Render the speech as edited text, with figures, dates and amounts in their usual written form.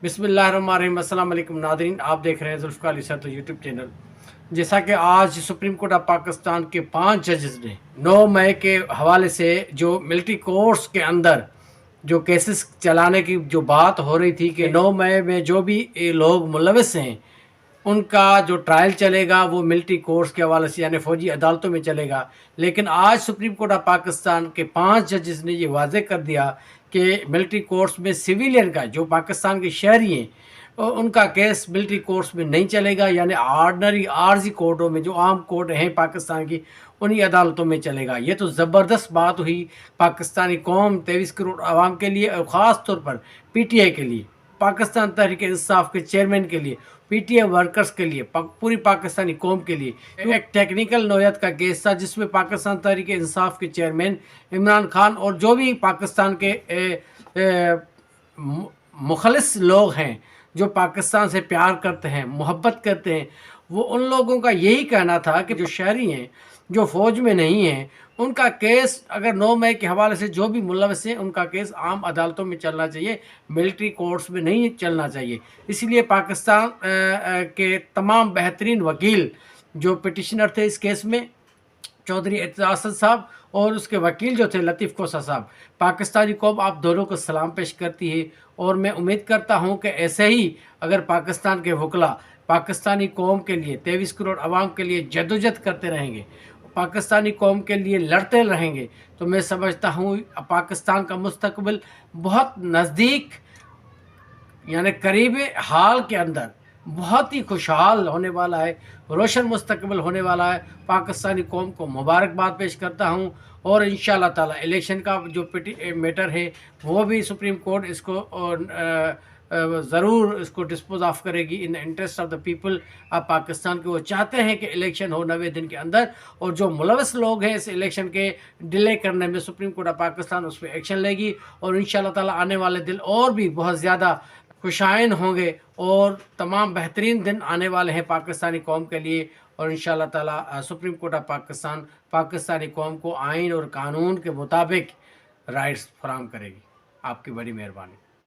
بسم اللہ الرحمن الرحیم۔ السلام علیکم ناظرین، آپ دیکھ رہے ہیں ذوالفقار علی صاحب یوٹیوب چینل۔ جیسا کہ آج سپریم کورٹ آف پاکستان کے 5 ججز نے 9 مئی کے حوالے سے جو ملٹری کورٹس کے اندر جو کیسز چلانے کی جو بات ہو رہی تھی کہ 9 مئی میں جو بھی لوگ ملوث ہیں ان کا جو ٹرائل چلے گا وہ ملٹری کورٹس کے حوالے سے یعنی فوجی عدالتوں میں چلے گا، لیکن آج سپریم کورٹ آف پاکستان کے 5 ججز نے یہ واضح کر دیا کہ ملٹری کورٹس میں سویلین کا جو پاکستان کے شہری ہیں ان کا کیس ملٹری کورٹس میں نہیں چلے گا، یعنی آرڈنری عارضی کورٹوں میں جو عام کورٹ ہیں پاکستان کی انہی عدالتوں میں چلے گا۔ یہ تو زبردست بات ہوئی پاکستانی قوم، 23 کروڑ عوام کے لیے، اور خاص طور پر پی ٹی آئی کے لیے، پاکستان تحریک انصاف کے چیئرمین کے لیے، پی ٹی آئی ورکرز کے لیے، پوری پاکستانی قوم کے لیے۔ ایک ٹیکنیکل نوعیت کا کیس تھا جس میں پاکستان تحریک انصاف کے چیئرمین عمران خان اور جو بھی پاکستان کے مخلص لوگ ہیں جو پاکستان سے پیار کرتے ہیں، محبت کرتے ہیں، وہ ان لوگوں کا یہی کہنا تھا کہ جو شہری ہیں جو فوج میں نہیں ہیں ان کا کیس اگر 9 مئی کے حوالے سے جو بھی ملوث ہیں ان کا کیس عام عدالتوں میں چلنا چاہیے، ملٹری کورٹس میں نہیں چلنا چاہیے۔ اس لیے پاکستان کے تمام بہترین وکیل جو پٹیشنر تھے اس کیس میں، چودھری اعتزاز اسد صاحب اور اس کے وکیل جو تھے لطیف کوسہ صاحب، پاکستانی قوم آپ دونوں کو سلام پیش کرتی ہے، اور میں امید کرتا ہوں کہ ایسے ہی اگر پاکستان کے وکلاء پاکستانی قوم کے لیے، 23 کروڑ عوام کے لیے جدوجہد کرتے رہیں گے، پاکستانی قوم کے لیے لڑتے رہیں گے، تو میں سمجھتا ہوں پاکستان کا مستقبل بہت نزدیک یعنی قریب حال کے اندر بہت ہی خوشحال ہونے والا ہے، روشن مستقبل ہونے والا ہے۔ پاکستانی قوم کو مبارکباد پیش کرتا ہوں، اور انشاءاللہ تعالی الیکشن کا جو میٹر ہے وہ بھی سپریم کورٹ اس کو ضرور اس کو ڈسپوز آف کرے گی in interest of the people of Pakistan کے۔ وہ چاہتے ہیں کہ الیکشن ہو 90 دن کے اندر، اور جو ملوث لوگ ہیں اس الیکشن کے ڈیلے کرنے میں سپریم کورٹ آف پاکستان اس پہ ایکشن لے گی، اور انشاءاللہ تعالی آنے والے دن اور بھی بہت زیادہ خوشائن ہوں گے، اور تمام بہترین دن آنے والے ہیں پاکستانی قوم کے لیے، اور انشاءاللہ تعالی supreme court of Pakistan Pakistani قوم کو آئین اور قانون کے مطابق رائٹس فراہم کرے گی۔ آپ کی بڑی مہربانی۔